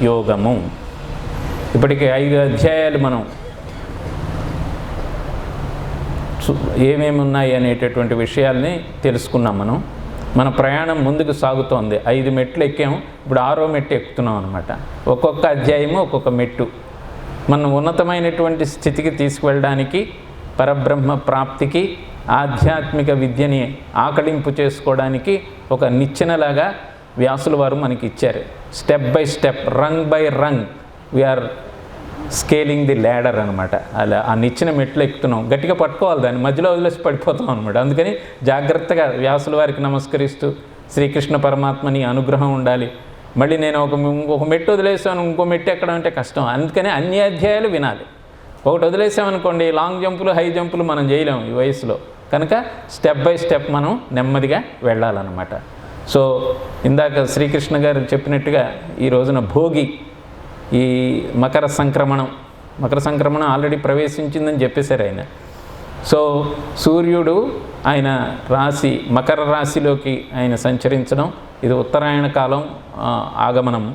యోగము. ఇప్పటికి 5 అధ్యాయాలు మనం ఏమేమి ఉన్నాయి అనేటటువంటి విషయాల్ని తెలుసుకున్నాం. మన ప్రయాణం ముందుకు సాగుతోంది. 5 మెట్లు ఎక్కాము, ఇప్పుడు 6వ మెట్టు ఎక్కుతున్నాం అనమాట. ఒక్కొక్క అధ్యాయము ఒక్కొక్క మెట్టు మనం ఉన్నతమైనటువంటి స్థితికి తీసుకువెళ్ళడానికి, పరబ్రహ్మ ప్రాప్తికి, ఆధ్యాత్మిక విద్యని ఆకలింపు చేసుకోవడానికి ఒక నిచ్చెనలాగా వ్యాసుల వారు మనకి ఇచ్చారు. Step by step, rung by rung we're scaling the ladder అనమాట. అలా ఆ నిచ్చెన మెట్లు ఎక్కుతున్నాం. గట్టిగా పట్టుకోవాలి, దాన్ని మధ్యలో వదిలేసి పడిపోతాం అనమాట. అందుకని జాగ్రత్తగా వ్యాసుల వారికి నమస్కరిస్తూ శ్రీకృష్ణ పరమాత్మని అనుగ్రహం ఉండాలి. మళ్ళీ నేను ఒక మెట్టు వదిలేసాను, ఇంకో మెట్టు ఎక్కడం అంటే కష్టం. అందుకని అన్ని అధ్యాయాలు వినాలి. ఒకటి వదిలేసామనుకోండి, లాంగ్ జంపులు హై జంపులు మనం చేయలేము ఈ వయసులో. కనుక స్టెప్ బై స్టెప్ మనం నెమ్మదిగా వెళ్ళాలన్నమాట. సో ఇందాక శ్రీకృష్ణ గారు చెప్పినట్టుగా ఈ రోజున భోగి, ఈ మకర సంక్రమణం ఆల్రెడీ ప్రవేశించిందని చెప్పేశారు ఆయన. సో సూర్యుడు ఆయన రాశి మకర రాశిలోకి ఆయన సంచరించడం, ఇది ఉత్తరాయణ కాలం ఆగమనం.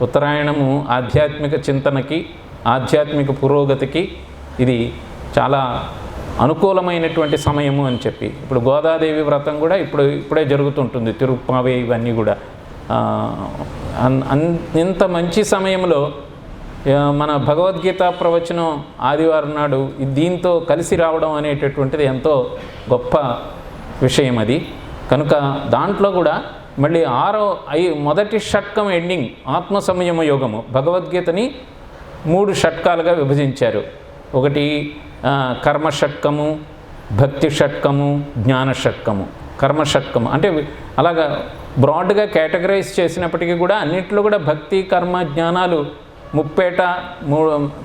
ఉత్తరాయణము ఆధ్యాత్మిక చింతనకి, ఆధ్యాత్మిక పురోగతికి ఇది చాలా అనుకూలమైనటువంటి సమయము అని చెప్పి, ఇప్పుడు గోదాదేవి వ్రతం కూడా ఇప్పుడే జరుగుతుంటుంది, తిరుప్పావే ఇవన్నీ కూడా. ఇంత మంచి సమయంలో మన భగవద్గీత ప్రవచనం ఆదివారం నాడు దీంతో కలిసి రావడం అనేటటువంటిది ఎంతో గొప్ప విషయం అది. కనుక దాంట్లో కూడా మళ్ళీ మొదటి షట్కం ఎండింగ్ ఆత్మ సంయమ యోగము. భగవద్గీతని 3 షట్కాలుగా విభజించారు. ఒకటి కర్మ షట్కము, భక్తి షట్కము, జ్ఞాన షట్కము. కర్మ షట్కము అంటే అలాగా బ్రాడ్గా కేటగరైజ్ చేసినప్పటికీ కూడా అన్నింటిలో కూడా భక్తి, కర్మ, జ్ఞానాలు ముప్పేట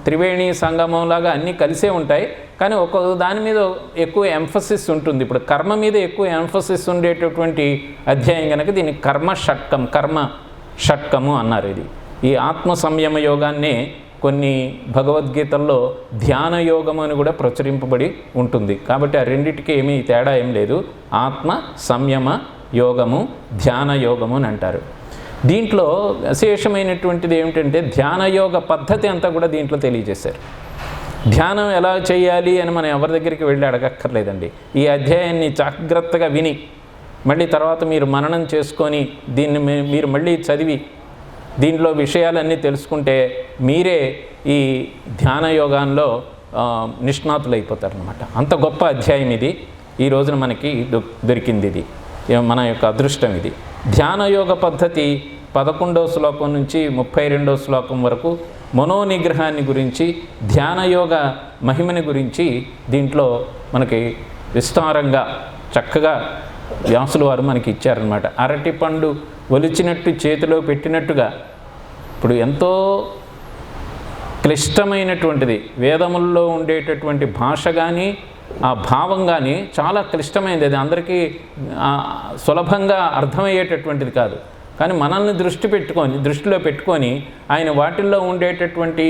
త్రివేణి సంగమంలాగా అన్నీ కలిసే ఉంటాయి. కానీ ఒక్కొక్క దాని మీద ఎక్కువ ఎంఫసిస్ ఉంటుంది. ఇప్పుడు కర్మ మీద ఎక్కువ ఎంఫసిస్ ఉండేటటువంటి అధ్యాయం కనుక దీన్ని కర్మ షట్కము అన్నారు. ఈ ఆత్మ సంయమ యోగాన్నే కొన్ని భగవద్గీతల్లో ధ్యాన యోగం అని కూడా ప్రచురింపబడి ఉంటుంది. కాబట్టి ఆ రెండింటికి ఏమీ తేడా ఏం లేదు. ఆత్మ సంయమ యోగము, ధ్యాన యోగము అని అంటారు. దీంట్లో విశేషమైనటువంటిది ఏమిటంటే ధ్యాన యోగ పద్ధతి అంతా కూడా దీంట్లో తెలియజేశారు. ధ్యానం ఎలా చేయాలి అని మనం ఎవరి దగ్గరికి వెళ్ళి అడగక్కర్లేదండి. ఈ అధ్యాయాన్ని జాగ్రత్తగా విని మళ్ళీ తర్వాత మీరు మననం చేసుకొని దీన్ని మీరు మళ్ళీ చదివి దీంట్లో విషయాలన్నీ తెలుసుకుంటే మీరే ఈ ధ్యాన యోగాల్లో నిష్ణాతులు అయిపోతారనమాట. అంత గొప్ప అధ్యాయం ఇది. ఈ రోజున మనకి దొరికింది. ఇది మన యొక్క అదృష్టం. ఇది ధ్యాన యోగ పద్ధతి 11వ శ్లోకం నుంచి 32వ శ్లోకం వరకు మనోనిగ్రహాన్ని గురించి, ధ్యాన యోగ మహిమని గురించి దీంట్లో మనకి విస్తారంగా చక్కగా వ్యాసుల వారు మనకి ఇచ్చారనమాట. అరటిపండు ఒలిచినట్టు చేతిలో పెట్టినట్టుగా. ఇప్పుడు ఎంతో క్లిష్టమైనటువంటిది వేదముల్లో ఉండేటటువంటి భాష కానీ ఆ భావం కానీ చాలా క్లిష్టమైనది. అది అందరికీ సులభంగా అర్థమయ్యేటటువంటిది కాదు. కానీ మనల్ని దృష్టిలో పెట్టుకొని ఆయన వాటిల్లో ఉండేటటువంటి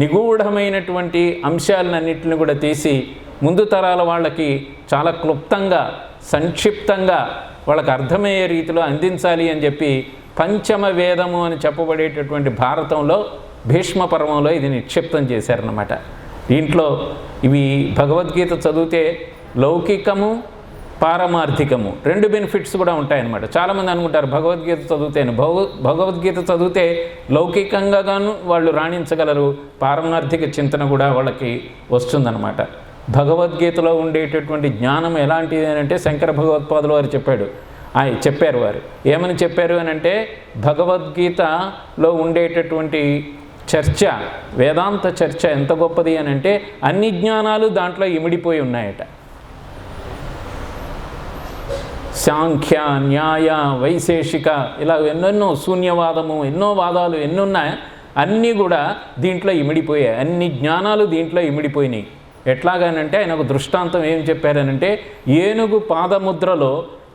నిగూఢమైనటువంటి అంశాలన్నింటిని కూడా తీసి ముందు తరాల వాళ్ళకి చాలా క్లుప్తంగా, సంక్షిప్తంగా వాళ్ళకి అర్థమయ్యే రీతిలో అందించాలి అని చెప్పి పంచమ వేదము అని చెప్పబడేటటువంటి భారతంలో భీష్మ పర్వంలో ఇది నిక్షిప్తం చేశారన్నమాట. దీంట్లో ఇవి భగవద్గీత చదివితే లౌకికము, పారమార్థికము 2 బెనిఫిట్స్ కూడా ఉంటాయన్నమాట. చాలామంది అనుకుంటారు భగవద్గీత చదివితే లౌకికంగాను వాళ్ళు రాణించగలరు, పారమార్థిక చింతన కూడా వాళ్ళకి వస్తుందన్నమాట. భగవద్గీతలో ఉండేటటువంటి జ్ఞానం ఎలాంటిది అని అంటే శంకర భగవత్పాదులు వారు చెప్పారు. వారు ఏమని చెప్పారు అని అంటే భగవద్గీతలో ఉండేటటువంటి చర్చ, వేదాంత చర్చ ఎంత గొప్పది అని అంటే అన్ని జ్ఞానాలు దాంట్లో ఇమిడిపోయి ఉన్నాయట. సాంఖ్య, న్యాయ, వైశేషిక ఇలా ఎన్నెన్నో, శూన్యవాదము, ఎన్నో వాదాలు ఎన్నున్నాయి, అన్నీ కూడా దీంట్లో ఇమిడిపోయాయి. అన్ని జ్ఞానాలు దీంట్లో ఇమిడిపోయినాయి. ఎట్లాగానంటే ఆయన ఒక దృష్టాంతం ఏం చెప్పారనంటే ఏనుగు పాదముద్రలో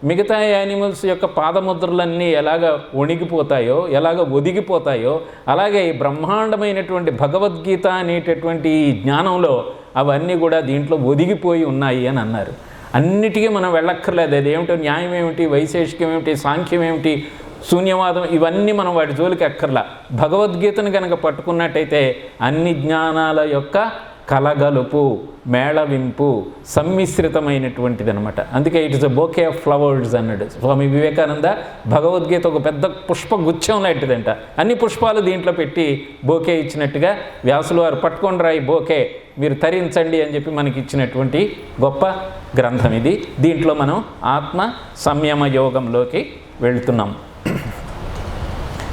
మిగతా యానిమల్స్ యొక్క పాదముద్రలన్నీ ఎలాగ వణిగిపోతాయో, ఎలాగ ఒదిగిపోతాయో, అలాగే ఈ బ్రహ్మాండమైనటువంటి భగవద్గీత అనేటటువంటి ఈ జ్ఞానంలో అవన్నీ కూడా దీంట్లో ఒదిగిపోయి ఉన్నాయి అని అన్నారు. అన్నిటికీ మనం వెళ్ళక్కర్లేదు. అది ఏమిటో న్యాయం ఏమిటి, వైశేషికం ఏమిటి, సాంఖ్యం ఏమిటి, శూన్యవాదం, ఇవన్నీ మనం వాటి జోలికి ఎక్కర్లా. భగవద్గీతను కనుక పట్టుకున్నట్టయితే అన్ని జ్ఞానాల యొక్క కలగలుపు, మేళవింపు, సమ్మిశ్రితమైనటువంటిది అనమాట. అందుకే it is a bouquet of flowers అన్నాడు స్వామి వివేకానంద. భగవద్గీత ఒక పెద్ద పుష్పగుచ్చం లాంటిదంట. అన్ని పుష్పాలు దీంట్లో పెట్టి బోకే ఇచ్చినట్టుగా వ్యాసులు వారు పట్టుకొని రాయి బోకే మీరు తరించండి అని చెప్పి మనకి ఇచ్చినటువంటి గొప్ప గ్రంథం ఇది. దీంట్లో మనం ఆత్మ సంయమ యోగంలోకి వెళుతున్నాం.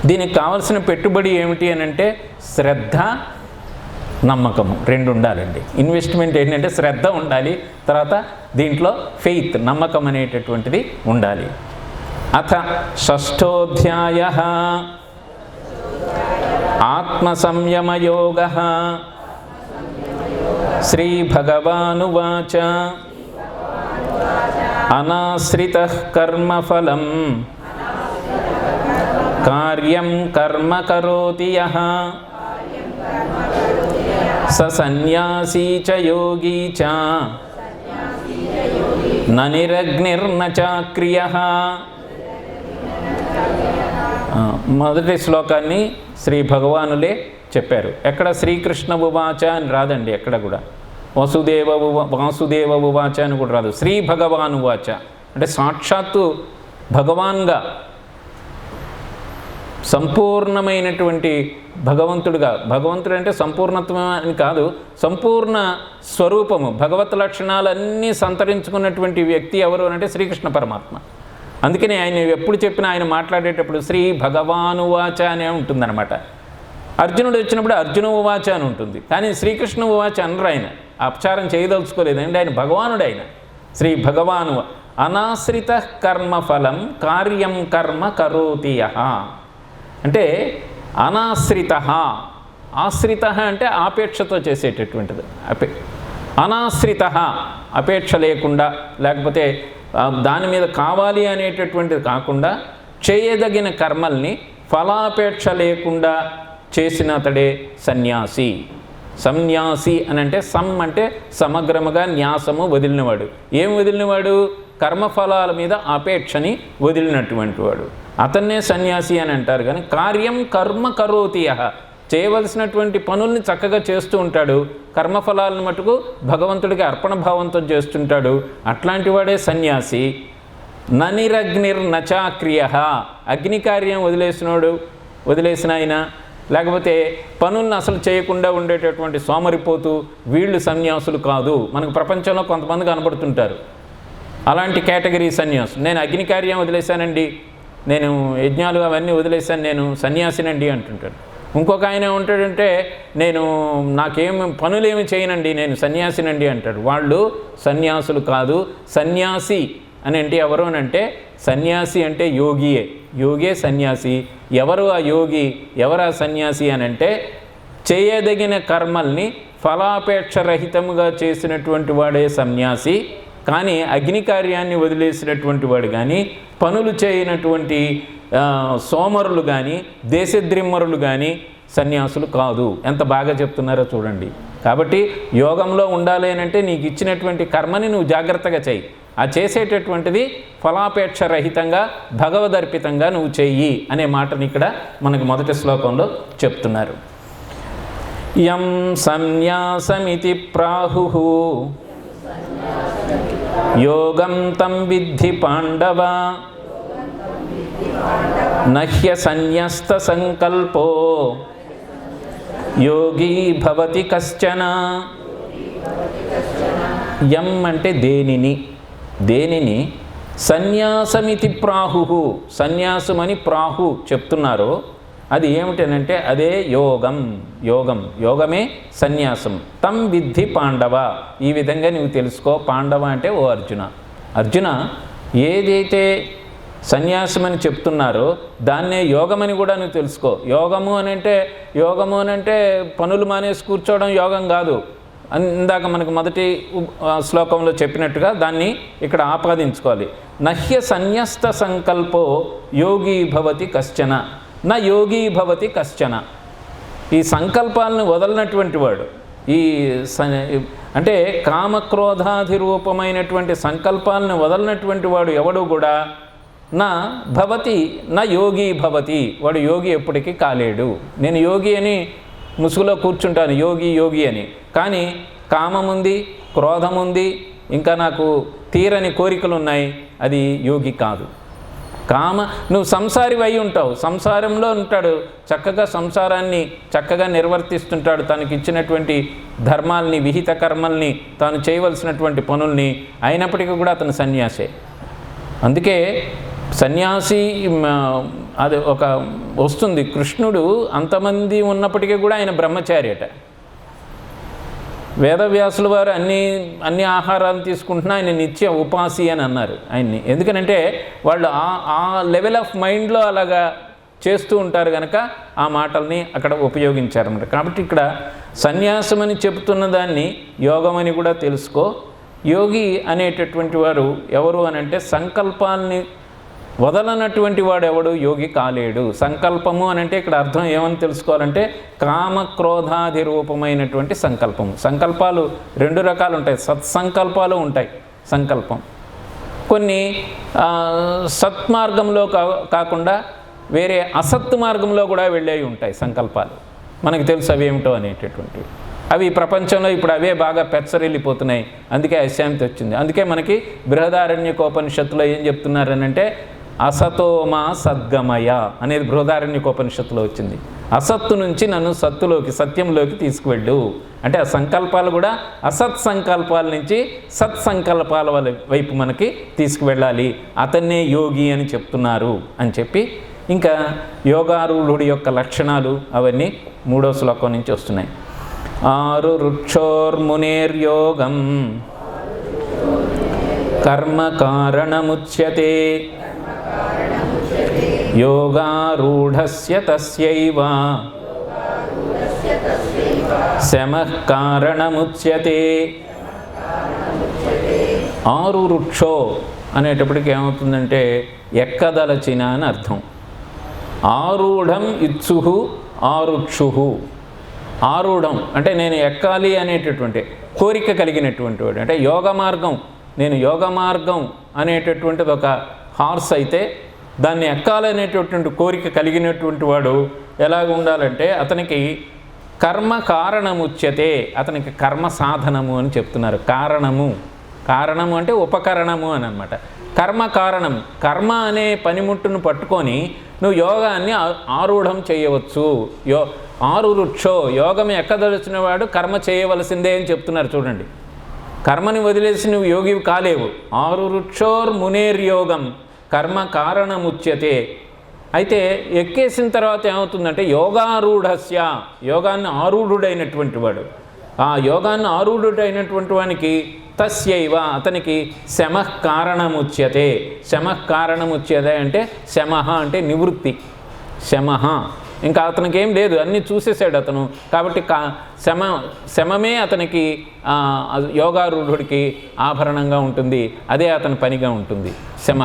దీనికి కావలసిన పెట్టుబడి ఏమిటి అని అంటే శ్రద్ధ, నమ్మకము రెండు ఉండాలండి. ఇన్వెస్ట్మెంట్ ఏంటంటే శ్రద్ధ ఉండాలి, తర్వాత దీంట్లో ఫెయిత్, నమ్మకం అనేటటువంటిది ఉండాలి. అథ షష్ఠోధ్యాయః ఆత్మసంయమయోగః. శ్రీభగవానువాచ అనాశ్రితః కర్మఫలం కార్యం కర్మ కరోతి యః స సన్యాసీ చ యోగీ చ న నిరగ్నిర్న చాక్రియః. మొదటి శ్లోకాన్ని శ్రీ భగవానులే చెప్పారు. ఎక్కడ శ్రీకృష్ణ ఉవాచ అని రాదండి, ఎక్కడ కూడా వాసుదేవ ఉవాచ అని కూడా రాదు. శ్రీ భగవానువాచ అంటే సాక్షాత్తు భగవాన్గా సంపూర్ణమైనటువంటి భగవంతుడుగా, భగవంతుడు అంటే సంపూర్ణత్వం అని కాదు, సంపూర్ణ స్వరూపము, భగవత్ లక్షణాలన్నీ సంతరించుకున్నటువంటి వ్యక్తి ఎవరు అంటే శ్రీకృష్ణ పరమాత్మ. అందుకని ఆయన ఎప్పుడు చెప్పినా ఆయన మాట్లాడేటప్పుడు శ్రీ భగవానువాచ అనే ఉంటుందన్నమాట. అర్జునుడు వచ్చినప్పుడు అర్జున ఉవాచ అని ఉంటుంది, కానీ శ్రీకృష్ణ ఉవాచ అనరు. ఆయన అపచారం చేయదలుచుకోలేదు అంటే ఆయన భగవానుడు. ఆయన శ్రీ భగవాను. అనాశ్రిత కర్మఫలం కార్యం కర్మ కరోతి యః అంటే అనాశ్రిత. ఆశ్రిత అంటే ఆపేక్షతో చేసేటటువంటిది. అనాశ్రిత అపేక్ష లేకుండా, లేకపోతే దాని మీద కావాలి అనేటటువంటిది కాకుండా చేయదగిన కర్మల్ని ఫలాపేక్ష లేకుండా చేసిన అతడే సన్యాసి. సన్యాసి అని అంటే సమ్ అంటే సమగ్రముగా, న్యాసము వదిలినవాడు. ఏం వదిలినవాడు? కర్మఫలాల మీద అపేక్షని వదిలినటువంటి వాడు. అతన్నే సన్యాసి అని అంటారు. కానీ కార్యం కర్మ కరోతి యః చేయవలసినటువంటి పనుల్ని చక్కగా చేస్తూ ఉంటాడు, కర్మఫలాలను మటుకు భగవంతుడికి అర్పణ భావంతో చేస్తుంటాడు. అట్లాంటి వాడే సన్యాసి. ననిరగ్నిర్నచాక్రియః అగ్ని కార్యం వదిలేసిన ఆయన, లేకపోతే పనులను అసలు చేయకుండా ఉండేటటువంటి సోమరిపోతూ వీళ్ళు సన్యాసులు కాదు. మనకు ప్రపంచంలో కొంతమంది కనబడుతుంటారు అలాంటి కేటగిరీ సన్యాసులు. నేను అగ్ని కార్యం వదిలేశానండి, నేను యజ్ఞాలు అవన్నీ వదిలేశాను, నేను సన్యాసినండి అంటుంటాడు. ఇంకొక ఆయన ఉంటాడంటే నాకేం పనులేమి చేయనండి, నేను సన్యాసినండి అంటాడు. వాళ్ళు సన్యాసులు కాదు. సన్యాసి అని అంటే ఎవరు అని అంటే సన్యాసి అంటే యోగియే. యోగే సన్యాసి. ఎవరు ఆ యోగి, ఎవరు ఆ సన్యాసి అని అంటే చేయదగిన కర్మల్ని ఫలాపేక్ష రహితముగా చేసినటువంటి వాడే సన్యాసి. కానీ అగ్ని కార్యాన్ని వదిలేసినటువంటి వాడు కానీ, పనులు చేయనటువంటి సోమరులు కానీ, దేశద్రిమ్మరులు కానీ సన్యాసులు కాదు. ఎంత బాగా చెప్తున్నారో చూడండి. కాబట్టి యోగంలో ఉండాలి అంటే నీకు ఇచ్చినటువంటి కర్మని నువ్వు జాగ్రత్తగా చెయ్యి. ఆ చేసేటటువంటిది ఫలాపేక్ష రహితంగా, భగవదర్పితంగా నువ్వు చెయ్యి అనే మాటని ఇక్కడ మనకు మొదటి శ్లోకంలో చెప్తున్నారు. యం సన్యాసమితి ప్రాహుః యోగం తం విద్ధి పాండవ నహ్య సన్యస్త సంకల్పో యోగీ భవతి కశ్చన. యం అంటే దేనిని సన్యాసమితి ప్రాహుః సన్యాసమని ప్రాహు చెప్తున్నారో అది ఏమిటనంటే అదే యోగమే సన్యాసం. తం విద్ధి పాండవ ఈ విధంగా నువ్వు తెలుసుకో. పాండవ అంటే ఓ అర్జున ఏదైతే సన్యాసమని చెప్తున్నారో దాన్నే యోగమని కూడా నువ్వు తెలుసుకో. యోగము అని అంటే పనులు మానేసి కూర్చోవడం యోగం కాదు. ఇందాక మనకు మొదటి శ్లోకంలో చెప్పినట్టుగా దాన్ని ఇక్కడ ఆపాదించుకోవాలి. నహ్య సన్యస్త సంకల్పో యోగీ భవతి కశ్చన. నా యోగీ భవతి కశ్చన. ఈ సంకల్పాలను వదలనటువంటి వాడు, అంటే కామక్రోధాధి రూపమైనటువంటి సంకల్పాలను వదలనటువంటి వాడు ఎవడు కూడా నా భవతి నా యోగి భవతి, వాడు యోగి ఎప్పటికీ కాలేడు. నేను యోగి అని ముసుగులో కూర్చుంటాను, యోగి యోగి అని, కానీ కామం ఉంది, క్రోధం ఉంది, ఇంకా నాకు తీరని కోరికలు ఉన్నాయి, అది యోగి కాదు. నువ్వు సంసారి అయి ఉంటావు, సంసారంలో ఉంటాడు, చక్కగా సంసారాన్ని చక్కగా నిర్వర్తిస్తుంటాడు, తనకి ఇచ్చినటువంటి ధర్మాల్ని, విహిత కర్మల్ని, తాను చేయవలసినటువంటి పనుల్ని, అయినప్పటికీ కూడా అతను సన్యాసే. అందుకే సన్యాసి అది ఒక వస్తుంది, కృష్ణుడు అంతమంది ఉన్నప్పటికీ కూడా ఆయన బ్రహ్మచారి అట. వేదవ్యాసుల వారు అన్ని ఆహారాలు తీసుకుంటున్నా ఆయన నిత్య ఉపాసి అని అన్నారు ఆయన్ని. ఎందుకనంటే వాళ్ళు ఆ లెవెల్ ఆఫ్ మైండ్లో అలాగా చేస్తూ ఉంటారు కనుక ఆ మాటల్ని అక్కడ ఉపయోగించారన్నమాట. కాబట్టి ఇక్కడ సన్యాసం అని చెబుతున్న దాన్ని యోగం అని కూడా తెలుసుకో. యోగి అనేటటువంటి వారు ఎవరు అని అంటే సంకల్పాల్ని వదలనటువంటి వాడు ఎవడు యోగి కాలేడు. సంకల్పము అని అంటే ఇక్కడ అర్థం ఏమని తెలుసుకోవాలంటే కామక్రోధాది రూపమైనటువంటి సంకల్పము. సంకల్పాలు 2 రకాలు ఉంటాయి, సత్సంకల్పాలు ఉంటాయి. సంకల్పం కొన్ని సత్మార్గంలో కాకుండా వేరే అసత్ మార్గంలో కూడా వెళ్ళేవి ఉంటాయి సంకల్పాలు. మనకు తెలుసు అవి ఏమిటో అనేటటువంటివి. అవి ప్రపంచంలో ఇప్పుడు అవే బాగా పెచ్చరిల్లిపోతున్నాయి. అందుకే అశాంతి వచ్చింది. అందుకే మనకి బృహదారణ్యకోపనిషత్తులో ఏం చెప్తున్నారనంటే అసతోమా సద్గమయ అనేది బృహదారణ్యకోపనిషత్తులో వచ్చింది. అసత్తు నుంచి నన్ను సత్తులోకి, సత్యంలోకి తీసుకువెళ్ళు అంటే ఆ సంకల్పాలు కూడా అసత్ సంకల్పాల నుంచి సత్సంకల్పాల వైపు మనకి తీసుకువెళ్ళాలి. అతన్నే యోగి అని చెప్తున్నారు అని చెప్పి, ఇంకా యోగారూఢుడి యొక్క లక్షణాలు అవన్నీ 3వ శ్లోకం నుంచి వస్తున్నాయి. ఆరు రుక్షోర్మునేర్యోగం కర్మ కారణముచ్యతే యోగారూఢస్య తస్యైవ శమః కారణముచ్యతే. ఆరు రుక్షో అనేటప్పటికి ఏమవుతుందంటే ఎక్కదలచిన అని అర్థం. ఆరూఢం ఇత్సుహు ఆరుక్షుహు. ఆరూఢం అంటే నేను ఎక్కాలి అనేటటువంటి కోరిక కలిగినటువంటి వాడు. అంటే యోగ మార్గం, నేను యోగ మార్గం అనేటటువంటిది ఒక హార్స్ అయితే దాన్ని ఎక్కాలనేటటువంటి కోరిక కలిగినటువంటి వాడు ఎలాగ ఉండాలంటే అతనికి కర్మ కారణముచ్యతే, అతనికి కర్మ సాధనము అని చెప్తున్నారు. కారణము అంటే ఉపకరణము అని అన్నమాట. కర్మ కారణం, కర్మ అనే పనిముట్టును పట్టుకొని నువ్వు యోగాన్ని ఆరూఢం చేయవచ్చు. ఆరు రుక్షో, యోగం ఎక్కదలిచిన వాడు కర్మ చేయవలసిందే అని చెప్తున్నారు. చూడండి, కర్మని వదిలేసి నువ్వు యోగివి కాలేవు. ఆరు రుక్షోర్ మునేర్యోగం కర్మ కారణముచ్యతే. అయితే ఎక్కేసిన తర్వాత ఏమవుతుందంటే యోగారూఢస్య, యోగాన్ని ఆరూఢుడైనటువంటి వాడు, ఆ యోగాన్ని ఆరూఢుడైనటువంటి వానికి తస్యైవ అతనికి శమః కారణముచ్యతే. శమః కారణముచ్యతే అంటే శమః అంటే నివృత్తి. శమః ఇంకా అతనికి ఏం లేదు, అన్నీ చూసేసాడు అతను. కాబట్టి శమమే అతనికి యోగారూఢుడికి ఆభరణంగా ఉంటుంది, అదే అతని పనిగా ఉంటుంది. శమ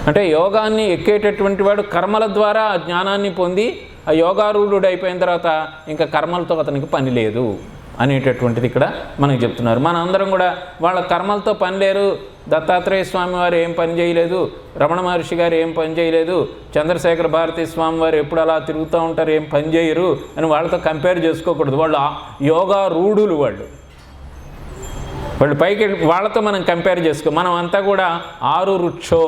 అంటే యోగాన్ని ఎక్కేటటువంటి వాడు కర్మల ద్వారా ఆ జ్ఞానాన్ని పొంది ఆ యోగారూఢుడు అయిపోయిన తర్వాత ఇంకా కర్మలతో అతనికి పని లేదు అనేటటువంటిది ఇక్కడ మనకు చెప్తున్నారు. మన అందరం కూడా వాళ్ళ కర్మలతో పని లేరు, దత్తాత్రేయ స్వామి వారు ఏం పని చేయలేదు, రమణ మహర్షి గారు ఏం పని చేయలేదు, చంద్రశేఖర భారతీ స్వామి వారు ఎప్పుడు అలా తిరుగుతూ ఉంటారు, ఏం పని చేయరు అని వాళ్ళతో కంపేర్ చేసుకోకూడదు. వాళ్ళు యోగారూఢులు, వాళ్ళు పైకి వాళ్ళతో మనం కంపేర్ చేసుకో. మనం అంతా కూడా ఆరు రుక్షో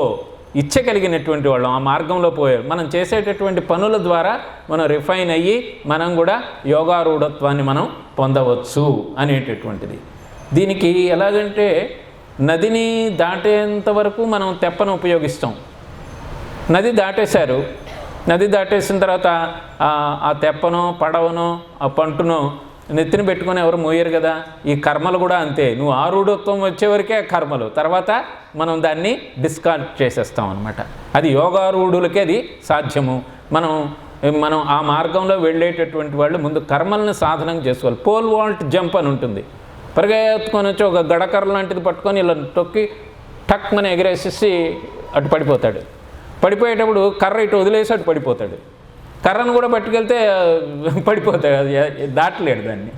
ఇచ్చ కలిగినటువంటి వాళ్ళం, ఆ మార్గంలో పోయారు. మనం చేసేటటువంటి పనుల ద్వారా మనం రిఫైన్ అయ్యి మనం కూడా యోగారూఢత్వాన్ని మనం పొందవచ్చు అనేటటువంటిది. దీనికి ఎలాగంటే నదిని దాటేంత వరకు మనం తెప్పను ఉపయోగిస్తాం. నది దాటేశారు, నది దాటేసిన తర్వాత ఆ తెప్పనో పడవనో ఆ పంటునో నెత్తిని పెట్టుకొని ఎవరు మోయరు కదా. ఈ కర్మలు కూడా అంతే. నువ్వు ఆరూఢత్వం వచ్చేవరకే కర్మలు, తర్వాత మనం దాన్ని డిస్కార్డ్ చేసేస్తాం అనమాట. అది యోగారూఢులకే అది సాధ్యము. మనం ఆ మార్గంలో వెళ్ళేటటువంటి వాళ్ళు ముందు కర్మల్ని సాధనం చేసుకోవాలి. పోల్ వాల్ట్ జంప్ అని ఉంటుంది. పరిగెత్తుకొని వచ్చి ఒక గడకర్ర లాంటిది పట్టుకొని ఇలా తొక్కి టక్ మన ఎగరేసేసి అటు పడిపోతాడు. పడిపోయేటప్పుడు కర్ర ఇటు వదిలేసి అటు పడిపోతాడు. కర్రను కూడా పట్టుకెళ్తే పడిపోతాడు, దాటలేడు దాన్ని.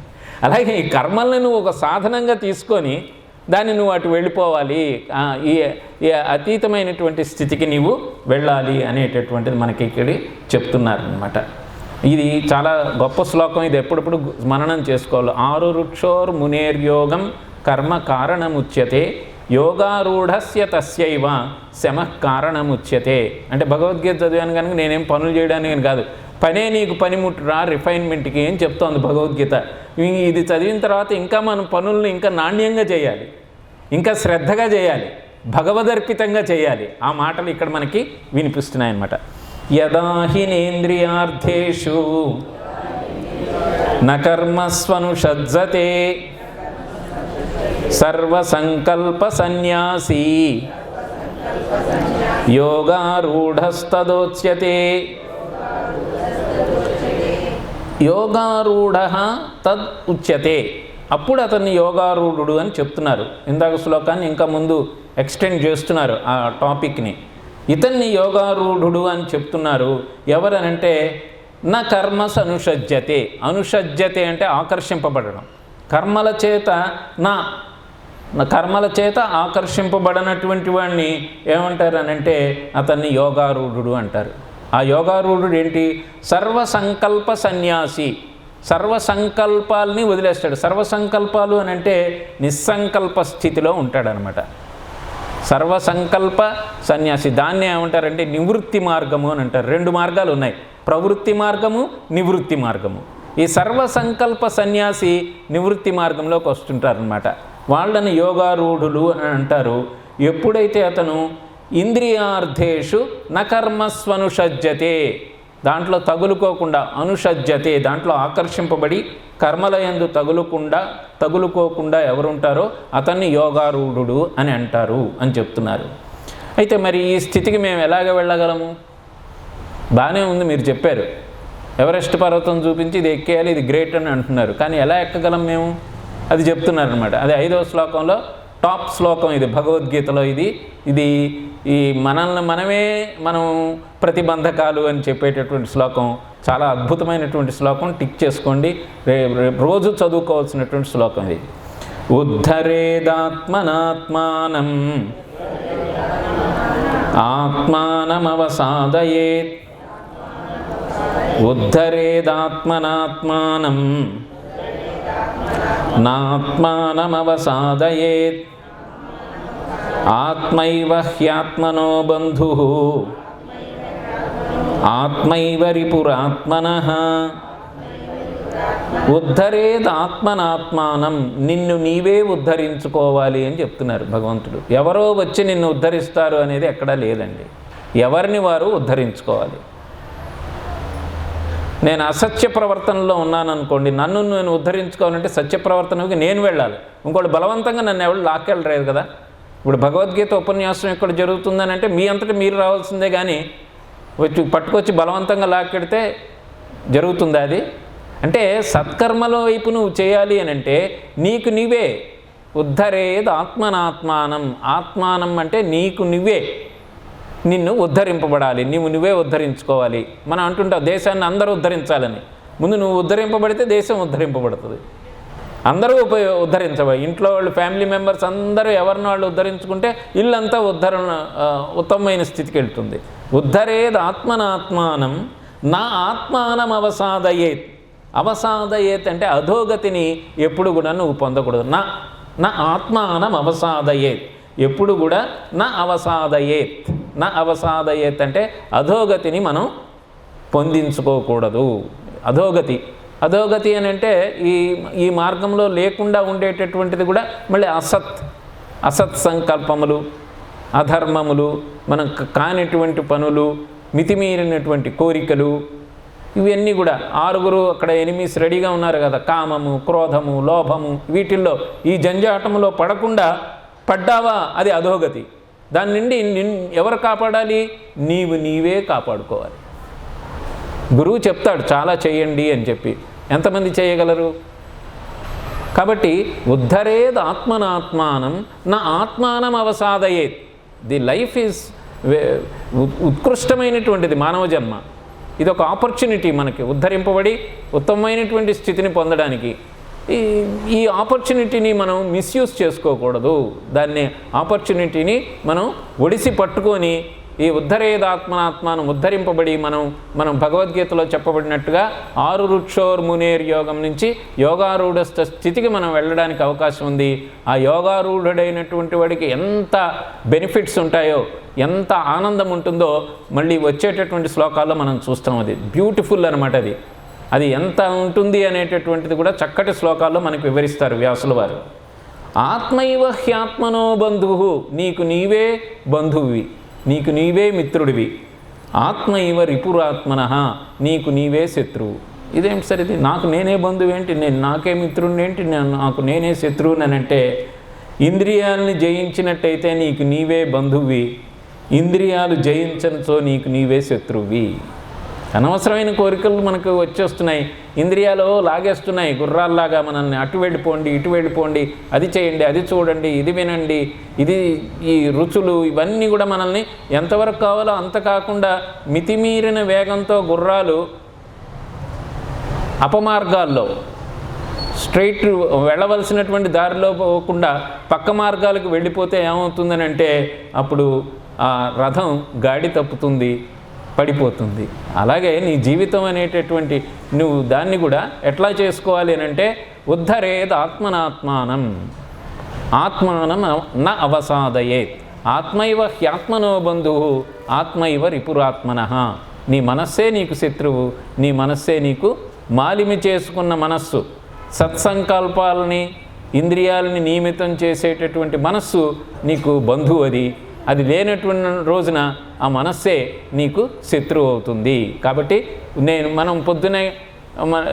అలాగే ఈ కర్మల్ని నువ్వు ఒక సాధనంగా తీసుకొని దాన్ని నువ్వు అటు వెళ్ళిపోవాలి, ఈ అతీతమైనటువంటి స్థితికి నీవు వెళ్ళాలి అనేటటువంటిది మనకి ఇక్కడ చెప్తున్నారనమాట. ఇది చాలా గొప్ప శ్లోకం. ఇది ఎప్పుడప్పుడు మననం చేసుకోవాలి. ఆరు రుక్షోర్ మునేర్యోగం కర్మ కారణముచ్యతే యోగారూఢస్య తస్యైవ శమః కారణముచ్యతే. అంటే భగవద్గీత చదివాను కనుక నేనేం పనులు చేయడానికి కాదు, పనే నీకు పనిముట్టురా రిఫైన్మెంట్కి అని చెప్తోంది భగవద్గీత. ఇది చదివిన తర్వాత ఇంకా మనం పనులను ఇంకా నాణ్యంగా చేయాలి, ఇంకా శ్రద్ధగా చేయాలి, భగవదర్పితంగా చేయాలి. ఆ మాటలు ఇక్కడ మనకి వినిపిస్తున్నాయన్నమాట. యదా హినేంద్రియార్థేషు న కర్మస్వనుషజ్జతే సర్వసంకల్ప సన్యాసీ యోగారూఢస్తదోచ్యతే. యోగారూఢ తద్ ఉచ్యతే. అప్పుడు అతన్ని యోగారూఢుడు అని చెప్తున్నారు. ఇందాక శ్లోకాన్ని ఇంకా ముందు ఎక్స్టెండ్ చేస్తున్నారు ఆ టాపిక్ని. ఇతన్ని యోగారూఢుడు అని చెప్తున్నారు. ఎవరనంటే నా కర్మస్ అనుషజ్యతే. అనుషజ్యతే అంటే ఆకర్షింపబడడం. కర్మల చేత ఆకర్షింపబడినటువంటి వాడిని ఏమంటారనంటే అతన్ని యోగారూఢుడు అంటారు. ఆ యోగారూఢుడు ఏంటి? సర్వసంకల్ప సన్యాసి. సర్వసంకల్పాలని వదిలేస్తాడు. సర్వసంకల్పాలు అని అంటే నిస్సంకల్ప స్థితిలో ఉంటాడనమాట. సర్వసంకల్ప సన్యాసి. దాన్ని ఏమంటారంటే నివృత్తి మార్గము అని అంటారు. రెండు మార్గాలు ఉన్నాయి, ప్రవృత్తి మార్గము, నివృత్తి మార్గము. ఈ సర్వసంకల్ప సన్యాసి నివృత్తి మార్గంలోకి వస్తుంటారనమాట. వాళ్ళని యోగారూఢులు అని అంటారు. ఎప్పుడైతే అతను ఇంద్రియార్థేషు నకర్మస్వనుషజ్జతే, దాంట్లో తగులుకోకుండా, అనుషజ్జతే దాంట్లో ఆకర్షింపబడి కర్మలయందు తగులుకోకుండా ఎవరుంటారో అతన్ని యోగారూఢుడు అని అంటారు అని చెప్తున్నారు. అయితే మరి ఈ స్థితికి మేము ఎలాగ వెళ్ళగలము? బాగానే ఉంది, మీరు చెప్పారు, ఎవరెస్ట్ పర్వతం చూపించి ఇది ఎక్కేయాలి, ఇది గ్రేట్ అని అంటున్నారు. కానీ ఎలా ఎక్కగలం మేము? అది చెప్తున్నారనమాట. అది 5వ శ్లోకంలో టాప్ శ్లోకం ఇది భగవద్గీతలో. ఇది మనం ప్రతిబంధకాలు అని చెప్పేటటువంటి శ్లోకం. చాలా అద్భుతమైనటువంటి శ్లోకం. టిక్ చేసుకోండి, రోజు చదువుకోవాల్సినటువంటి శ్లోకం ఇది. ఉద్ధరేదాత్మనాత్మానం ఆత్మానమవసాదయేత్. ఉద్ధరేదాత్మనాత్మానం నాత్మానమవసాదయేత్. ఆత్మైవ హ్యాత్మనో బంధుః ఆత్మైవ రిపురాత్మనః. ఉద్ధరేద్ ఆత్మనాత్మానం. నిన్ను నీవే ఉద్ధరించుకోవాలి అని చెప్తున్నారు భగవంతుడు. ఎవరో వచ్చి నిన్ను ఉద్ధరిస్తారు అనేది ఎక్కడా లేదండి. ఎవరిని వారు ఉద్ధరించుకోవాలి. నేను అసత్య ప్రవర్తనలో ఉన్నాను అనుకోండి, నన్ను నేను ఉద్ధరించుకోవాలంటే సత్య ప్రవర్తనకి నేను వెళ్ళాలి. ఇంకోటి బలవంతంగా నన్ను ఎవరు లాక్కెళ్ళలేదు కదా. ఇప్పుడు భగవద్గీత ఉపన్యాసం ఇక్కడ జరుగుతుందని అంటే మీ అంతటా మీరు రావాల్సిందే, కానీ పట్టుకొచ్చి బలవంతంగా లాక్కెడితే జరుగుతుందా అది? అంటే సత్కర్మల వైపు నువ్వు చేయాలి అని అంటే నీకు నీవే. ఉద్ధరేద్ ఆత్మనాత్మానం. ఆత్మానం అంటే నీకు నువ్వే నిన్ను ఉద్ధరింపబడాలి, నువ్వే ఉద్ధరించుకోవాలి. మనం అంటుంటాం దేశాన్ని అందరూ ఉద్ధరించాలని. ముందు నువ్వు ఉద్ధరింపబడితే దేశం ఉద్ధరింపబడుతుంది. అందరూ ఉద్ధరించబడి ఇంట్లో వాళ్ళు, ఫ్యామిలీ మెంబర్స్ అందరూ ఎవరిని వాళ్ళు ఉద్ధరించుకుంటే ఇల్లంతా ఉత్తమమైన స్థితికి వెళ్తుంది. ఉద్ధరేద్ ఆత్మనాత్మానం నా ఆత్మానం అవసాదయేత్. అవసాదయేత్ అంటే అధోగతిని ఎప్పుడు కూడా నువ్వు పొందకూడదు. నా ఆత్మానం అవసాదయేత్. ఎప్పుడు కూడా నా అవసాదయేత్. నా అవసాదయేత్ అంటే అధోగతిని మనం పొందించుకోకూడదు. అధోగతి అని అంటే ఈ మార్గంలో లేకుండా ఉండేటటువంటిది కూడా మళ్ళీ అసత్ సంకల్పములు, అధర్మములు, మనం కానిటువంటి పనులు, మితిమీరినటువంటి కోరికలు, ఇవన్నీ కూడా 6 అక్కడ ఎనిమిస్ రెడీగా ఉన్నారు కదా. కామము, క్రోధము, లోభము, వీటిల్లో ఈ జంజాటములో పడ్డావా అది అధోగతి. దాని నుండి ఎవరు కాపాడాలి? నీవే కాపాడుకోవాలి. గురువు చెప్తాడు చాలా చేయండి అని చెప్పి. ఎంతమంది చేయగలరు? కాబట్టి ఉద్ధరేద్ ఆత్మనాత్మానం నా ఆత్మానం అవసాదయేత్. ది లైఫ్ ఈజ్ ఉత్కృష్టమైనటువంటిది మానవ జన్మ. ఇది ఒక ఆపర్చునిటీ మనకి ఉద్ధరింపబడి ఉత్తమమైనటువంటి స్థితిని పొందడానికి. ఈ ఆపర్చునిటీని మనం మిస్యూజ్ చేసుకోకూడదు. దాన్ని ఆపర్చునిటీని మనం ఒడిసి పట్టుకొని ఈ ఉద్ధరేదాత్మనాత్మాను ఉద్ధరింపబడి మనం భగవద్గీతలో చెప్పబడినట్టుగా 6 రుక్షోర్మునేర్ యోగం నుంచి యోగారూఢ స్థితికి మనం వెళ్ళడానికి అవకాశం ఉంది. ఆ యోగారూఢుడైనటువంటి వాడికి ఎంత బెనిఫిట్స్ ఉంటాయో, ఎంత ఆనందం ఉంటుందో మళ్ళీ వచ్చేటటువంటి శ్లోకాల్లో మనం చూస్తాం. అది బ్యూటిఫుల్ అనమాట. అది ఎంత ఉంటుంది అనేటటువంటిది కూడా చక్కటి శ్లోకాల్లో మనకు వివరిస్తారు వ్యాసుల వారు. ఆత్మైవ హ్యాత్మనో బంధువు, నీకు నీవే బంధువువి, నీకు నీవే మిత్రుడివి. ఆత్మైవ రిపురాత్మన, నీకు నీవే శత్రువు. ఇదేంటి సార్ ఇది? నాకు నేనే బంధువు ఏంటి, నేను నాకే మిత్రుడిని ఏంటి, నాకు నేనే శత్రువుని అని అంటే, ఇంద్రియాలని జయించినట్టయితే నీకు నీవే బంధువువి, ఇంద్రియాలు జయించనిచో నీకు నీవే శత్రువువి. అనవసరమైన కోరికలు మనకు వచ్చేస్తున్నాయి, ఇంద్రియాలు లాగేస్తున్నాయి గుర్రాల్లాగా మనల్ని. అటు వెళ్ళిపోండి, ఇటు వెళ్ళిపోండి, అది చేయండి, అది చూడండి, ఇది వినండి, ఈ రుచులు ఇవన్నీ కూడా మనల్ని ఎంతవరకు కావాలో అంత కాకుండా మితిమీరిన వేగంతో గుర్రాలు అపమార్గాల్లో స్ట్రైట్ వెళ్ళవలసినటువంటి దారిలో పోకుండా పక్క మార్గాలకు వెళ్ళిపోతే ఏమవుతుందని అంటే, అప్పుడు ఆ రథం గాడి తప్పుతుంది, పడిపోతుంది. అలాగే నీ జీవితం అనేటటువంటి నువ్వు దాన్ని కూడా ఎట్లా చేసుకోవాలి అని అంటే, ఉద్ధరేద్ ఆత్మనాత్మానం, ఆత్మానం న అవసాదయేత్, ఆత్మైవ హ్యాత్మనో బంధువు, ఆత్మైవ రిపురాత్మన. నీ మనస్సే నీకు శత్రువు, నీ మనస్సే నీకు మాలిమి చేసుకున్న మనస్సు, సత్సంకల్పాలని ఇంద్రియాలని నియమితం చేసేటటువంటి మనస్సు నీకు బంధువు. అది లేనటువంటి రోజున ఆ మనస్సే నీకు శత్రువు అవుతుంది. కాబట్టి మనం పొద్దునే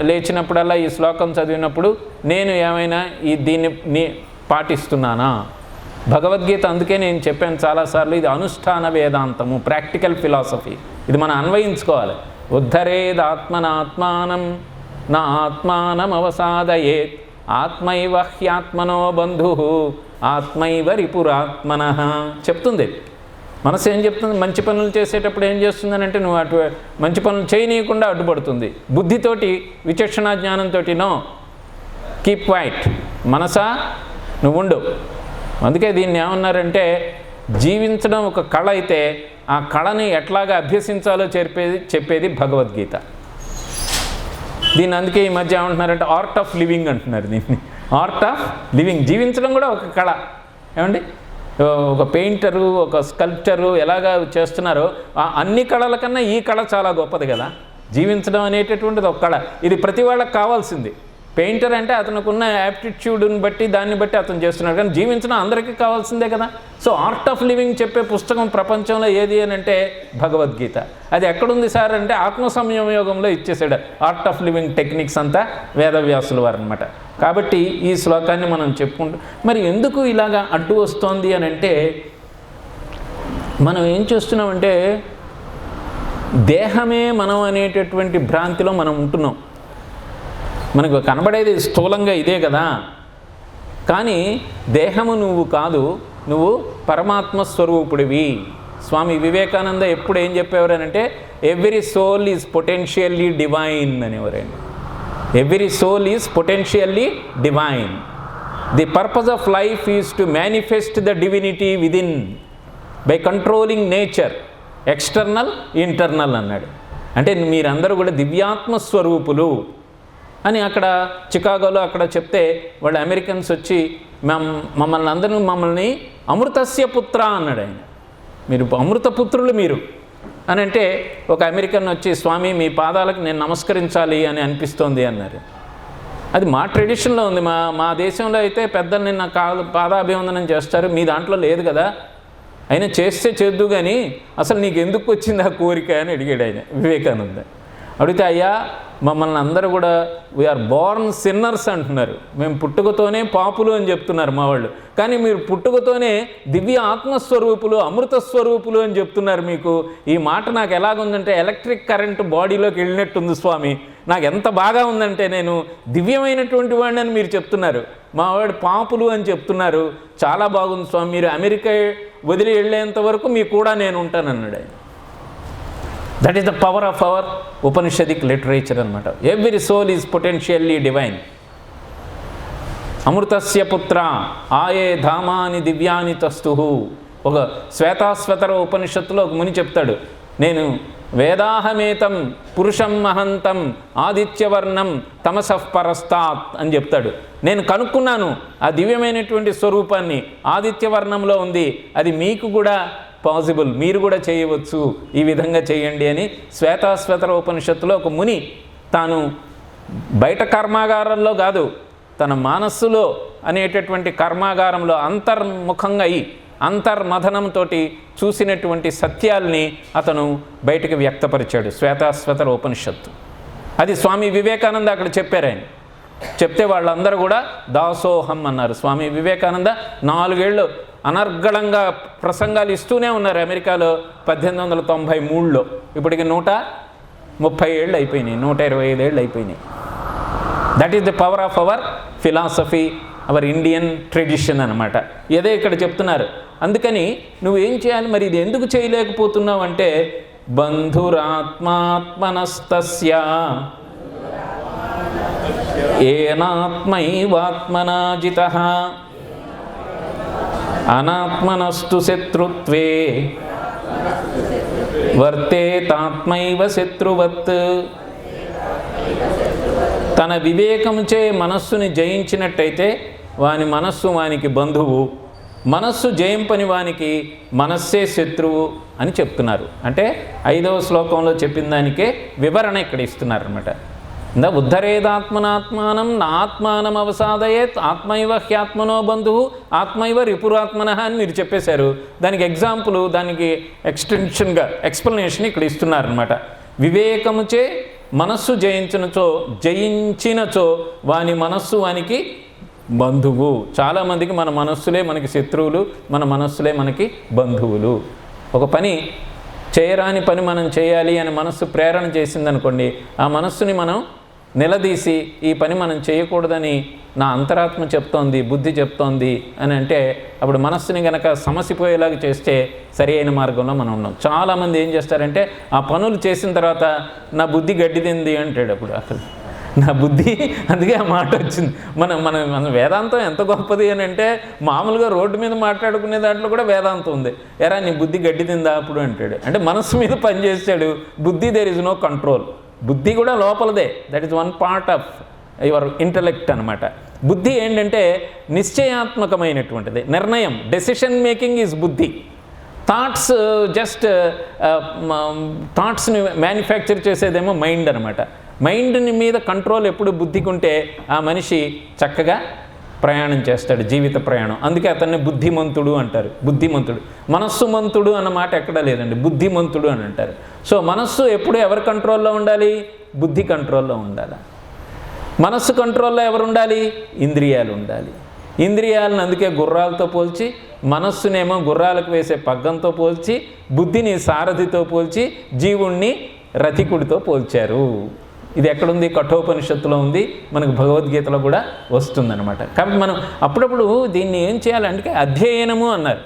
లేచినప్పుడల్లా ఈ శ్లోకం చదివినప్పుడు నేను ఏమైనా దీన్ని పాటిస్తున్నానా? భగవద్గీత అందుకే నేను చెప్పాను చాలాసార్లు, ఇది అనుష్ఠాన వేదాంతము, ప్రాక్టికల్ ఫిలాసఫీ. ఇది మనం అన్వయించుకోవాలి. ఉద్ధరేదాత్మనాత్మానం నా ఆత్మానం అవసాదయేత్, ఆత్మైవ హ్యాత్మనో బంధు, ఆత్మైవ రిపురాత్మన చెప్తుంది. మనసు ఏం చెప్తుంది? మంచి పనులు చేసేటప్పుడు ఏం చేస్తుందని అంటే, నువ్వు అటు మంచి పనులు చేయనీయకుండా అడ్డుపడుతుంది. బుద్ధితోటి విచక్షణ జ్ఞానంతో నో, కీప్ క్వైట్, మనసా నువ్వు ఉండు. అందుకే దీన్ని ఏమన్నారంటే, జీవించడం ఒక కళ అయితే ఆ కళని ఎట్లాగా అభ్యసించాలో చెప్పేది భగవద్గీత. దీన్ని అందుకే ఈ మధ్య ఏమంటున్నారంటే ఆర్ట్ ఆఫ్ లివింగ్ అంటున్నారు. దీన్ని ఆర్ట్ ఆఫ్ లివింగ్. జీవించడం కూడా ఒక కళ. ఏమండి, ఒక పెయింటరు, ఒక స్కల్ప్చరు ఎలాగా చేస్తున్నారో అన్ని కళల కన్నా ఈ కళ చాలా గొప్పది కదా. జీవించడం అనేటటువంటిది ఒక కళ. ఇది ప్రతి వాళ్ళకి కావాల్సింది. పెయింటర్ అంటే అతనుకున్న యాప్టిట్యూడ్ని బట్టి దాన్ని బట్టి అతను చేస్తున్నాడు, కానీ జీవించడం అందరికీ కావాల్సిందే కదా. సో ఆర్ట్ ఆఫ్ లివింగ్ చెప్పే పుస్తకం ప్రపంచంలో ఏది అని అంటే భగవద్గీత. అది ఎక్కడుంది సార్ అంటే ఆత్మ సంయమయోగంలో ఇచ్చేసాడు ఆర్ట్ ఆఫ్ లివింగ్ టెక్నిక్స్ అంతా వేదవ్యాసుల వారు అనమాట. కాబట్టి ఈ శ్లోకాన్ని మనం చెప్పుకుంటూ, మరి ఎందుకు ఇలాగా అడ్డు వస్తోంది అని అంటే, మనం ఏం చేస్తున్నామంటే దేహమే మనం అనేటటువంటి భ్రాంతిలో మనం ఉంటున్నాం. మనకు కనబడేది స్థూలంగా ఇదే కదా, కానీ దేహము నువ్వు కాదు, నువ్వు పరమాత్మ స్వరూపుడివి. స్వామి వివేకానంద ఎప్పుడు ఏం చెప్పేవారనంటే, every soul is potentially divine అనేవారండి. Every soul is potentially divine. The purpose of life is to manifest the divinity within by controlling nature, external internal అన్నాడు. అంటే మీరందరూ కూడా దివ్యాత్మ స్వరూపులు అని అక్కడ చికాగోలో అక్కడ చెప్తే, వాళ్ళు అమెరికన్స్ వచ్చి మమ్మల్ని అమృతస్య పుత్ర అన్నాడు ఆయన. మీరు అమృత పుత్రులు మీరు అని అంటే, ఒక అమెరికన్ వచ్చి స్వామి మీ పాదాలకు నేను నమస్కరించాలి అని అనిపిస్తోంది అన్నారు. అది మా ట్రెడిషన్లో ఉంది. మా దేశంలో అయితే పెద్దలు నిన్న పాదాభివందనం చేస్తారు, మీ దాంట్లో లేదు కదా. అయినా చేస్తే చేద్దు కానీ అసలు నీకు ఎందుకు వచ్చింది ఆ కోరిక అని అడిగాడు ఆయన వివేకానంద. అడిగితే, అయ్యా మమ్మల్ని అందరూ కూడా వీఆర్ బోర్న్ సిన్నర్స్ అంటున్నారు, మేము పుట్టుకతోనే పాపులు అని చెప్తున్నారు మా వాళ్ళు, కానీ మీరు పుట్టుకతోనే దివ్య ఆత్మస్వరూపులు అమృత స్వరూపులు అని చెప్తున్నారు. మీకు ఈ మాట నాకు ఎలాగుందంటే ఎలక్ట్రిక్ కరెంట్ బాడీలోకి వెళ్ళినట్టుంది స్వామి. నాకు ఎంత బాగా ఉందంటే, నేను దివ్యమైనటువంటి వాడిని అని మీరు చెప్తున్నారు, మా వాడు పాపులు అని చెప్తున్నారు, చాలా బాగుంది స్వామి, మీరు అమెరికా వదిలి వెళ్ళేంత వరకు మీకు కూడా నేను ఉంటానన్నాడు ఆయన. That is the power of our Upanishadic literature అనమాట. Every soul is potentially divine. అమృతస్య పుత్ర ఆయే ధామాని దివ్యాని తస్తుః. ఒక శ్వేతాశ్వతర ఉపనిషత్తులో ఒక ముని చెప్తాడు, నేను వేదాహమేతం పురుషం మహంతం ఆదిత్యవర్ణం తమసః పరస్తాత్ అని చెప్తాడు. నేను కనుక్కున్నాను ఆ దివ్యమైనటువంటి స్వరూపాన్ని, ఆదిత్యవర్ణంలో ఉంది, అది మీకు కూడా పాసిబుల్, మీరు కూడా చేయవచ్చు, ఈ విధంగా చేయండి అని శ్వేతాశ్వతర ఉపనిషత్తులో ఒక ముని తాను బయట కర్మాగారంలో కాదు, తన మనస్సులో అనేటటువంటి కర్మాగారంలో అంతర్ముఖంగా అయి అంతర్మథనంతో చూసినటువంటి సత్యాల్ని అతను బయటకు వ్యక్తపరిచాడు శ్వేతాశ్వతర ఉపనిషత్తు. అది స్వామి వివేకానంద అక్కడ చెప్పారు. ఆయన చెప్తే వాళ్ళందరూ కూడా దాసోహం అన్నారు. స్వామి వివేకానంద 4 ఏళ్ళు అనర్గళంగా ప్రసంగాలు ఇస్తూనే ఉన్నారు అమెరికాలో 1893లో. ఇప్పటికి 130 ఏళ్ళు అయిపోయినాయి, 125 ఏళ్ళు అయిపోయినాయి. That is the power of hour philosophy, our Indian tradition అనమాట. ఇదే ఇక్కడ చెప్తున్నారు. అందుకని నువ్వేం చేయాలి మరి, ఇది ఎందుకు చేయలేకపోతున్నావు అంటే, బంధురాత్మాత్మనస్తస్య ఏనాత్మైవాత్మనా జితః అనాత్మనస్తు శత్రుత్వే వర్తేతాత్మైవ శత్రువత్. తన వివేకముచే మనస్సుని జయించినట్టయితే వాని మనస్సు వానికి బంధువు, మనస్సు జయింపని వానికి మనస్సే శత్రువు అని చెప్తున్నారు. అంటే 5వ శ్లోకంలో చెప్పిన దానికే వివరణ ఇక్కడ ఇస్తున్నారన్నమాట. ఉద్ధరేదాత్మనాత్మానం నాత్మానం అవసాదయేత్ ఆత్మైవ హ్యాత్మనో బంధువు ఆత్మైవ రిపురాత్మన అని మీరు చెప్పేశారు. దానికి ఎగ్జాంపుల్, దానికి ఎక్స్టెన్షన్గా ఎక్స్ప్లెనేషన్ ఇక్కడ ఇస్తున్నారనమాట. వివేకముచే మనస్సు జయించినచో వాని మనస్సు వానికి బంధువు. చాలామందికి మన మనస్సులే మనకి శత్రువులు, మన మనస్సులే మనకి బంధువులు. ఒక పని చేయరాని పని మనం చేయాలి అని మనస్సు ప్రేరణ చేసిందనుకోండి, ఆ మనస్సుని మనం నిలదీసి ఈ పని మనం చేయకూడదని నా అంతరాత్మ చెప్తోంది, బుద్ధి చెప్తోంది అని అంటే, అప్పుడు మనస్సుని కనుక సమసిపోయేలాగా చేస్తే సరి అయిన మార్గంలో మనం ఉన్నాం. చాలామంది ఏం చేస్తారంటే, ఆ పనులు చేసిన తర్వాత నా బుద్ధి గడ్డిదింది అంటాడు. అప్పుడు అసలు నా బుద్ధి, అందుకే ఆ మాట వచ్చింది. మన వేదాంతం ఎంత గొప్పది అని అంటే, మామూలుగా రోడ్డు మీద మాట్లాడుకునే దాంట్లో కూడా వేదాంతం ఉంది. ఎరా నీ బుద్ధి గడ్డి తిందా అప్పుడు అంటాడు. అంటే మనస్సు మీద పనిచేస్తాడు బుద్ధి. There is no control. బుద్ధి కూడా లోపలదే, that is one part of your intellect అనమాట. బుద్ధి ఏంటంటే నిశ్చయాత్మకమైనటువంటిది, నిర్ణయం, decision making is buddhi. Thoughts just థాట్స్ని మ్యానుఫ్యాక్చర్ చేసేదేమో మైండ్ అనమాట. మైండ్ని మీద కంట్రోల్ ఎప్పుడు బుద్ధికి ఉంటే ఆ మనిషి చక్కగా ప్రయాణం చేస్తాడు, జీవిత ప్రయాణం. అందుకే అతన్ని బుద్ధిమంతుడు అంటారు. బుద్ధిమంతుడు, మనస్సు మంతుడు అన్న మాట ఎక్కడా లేదండి, బుద్ధిమంతుడు అని అంటారు. సో మనస్సు ఎప్పుడు ఎవరి కంట్రోల్లో ఉండాలి? బుద్ధి కంట్రోల్లో ఉండాలి. మనస్సు కంట్రోల్లో ఎవరు ఉండాలి? ఇంద్రియాలు ఉండాలి. ఇంద్రియాలను అందుకే గుర్రాలతో పోల్చి, మనస్సునేమో గుర్రాలకు వేసే పగ్గంతో పోల్చి, బుద్ధిని సారథితో పోల్చి, జీవుణ్ణి రథికుడితో పోల్చారు. ఇది ఎక్కడుంది? కఠోపనిషత్తులో ఉంది, మనకు భగవద్గీతలో కూడా వస్తుందన్నమాట. కాబట్టి మనం అప్పుడప్పుడు దీన్ని ఏం చేయాలంటే అధ్యయనము అన్నారు.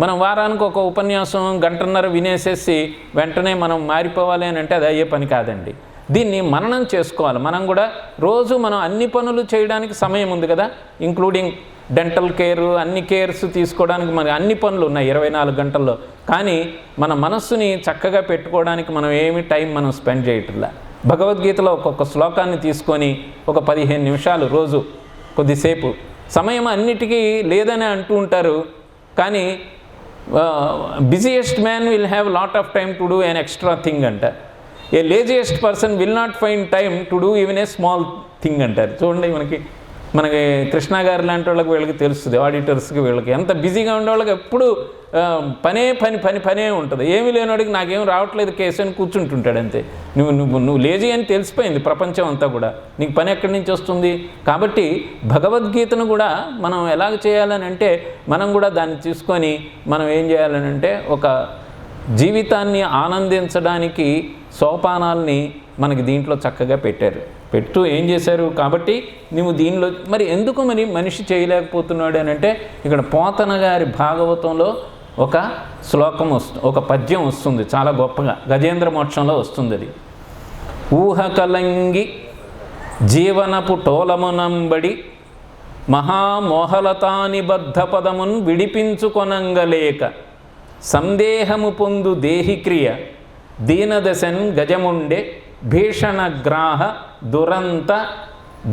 మనం వారానికి ఒక ఉపన్యాసం 1.5 గంట వినేసేసి వెంటనే మనం మారిపోవాలి అని అంటే అది అయ్యే పని కాదండి. దీన్ని మననం చేసుకోవాలి. మనం కూడా రోజు మనం అన్ని పనులు చేయడానికి సమయం ఉంది కదా, ఇంక్లూడింగ్ డెంటల్ కేర్, అన్ని కేర్స్ తీసుకోవడానికి మనకి అన్ని పనులు ఉన్నాయి 24 గంటల్లో. కానీ మన మనస్సుని చక్కగా పెట్టుకోవడానికి మనం ఏమి టైం మనం స్పెండ్ చేయట్లా. భగవద్గీతలో ఒక్కొక్క శ్లోకాన్ని తీసుకొని ఒక 15 నిమిషాలు రోజు కొద్దిసేపు సమయం అన్నిటికీ లేదని అంటూ ఉంటారు. కానీ busiest man will have lot of time to do an extra thing అంట. A laziest person will not find time to do even a small thing అంటారు. చూడండి, మనకి కృష్ణ గారు లాంటి వాళ్ళకి వీళ్ళకి తెలుస్తుంది, ఆడిటర్స్కి వీళ్ళకి ఎంత బిజీగా ఉండే వాళ్ళకి ఎప్పుడు పనే ఉంటుంది. ఏమీ లేనివాడికి నాకేం రావట్లేదు కేసు అని కూర్చుంటుంటాడు అంతే. నువ్వు లేజీ అని తెలిసిపోయింది ప్రపంచం అంతా కూడా, నీకు పని ఎక్కడి నుంచి వస్తుంది? కాబట్టి భగవద్గీతను కూడా మనం ఎలాగ చేయాలని అంటే, మనం కూడా దాన్ని తీసుకొని మనం ఏం చేయాలని అంటే, ఒక జీవితాన్ని ఆనందించడానికి సోపానాల్ని మనకి దీంట్లో చక్కగా పెట్టు ఏం చేశారు. కాబట్టి నువ్వు దీనిలో మరి ఎందుకు మనిషి చేయలేకపోతున్నాడు అని అంటే, ఇక్కడ పోతన గారి భాగవతంలో ఒక శ్లోకం ఒక పద్యం వస్తుంది చాలా గొప్పగా, గజేంద్ర మోక్షంలో వస్తుంది. అది ఊహకలంగి జీవనపు టోలమునంబడి మహామోహలతానిబద్ధ పదమున్ విడిపించుకొనంగలేక సందేహము పొందు దేహిక్రియ దీనదశన్ గజముండే భీషణగ్రాహ దురంత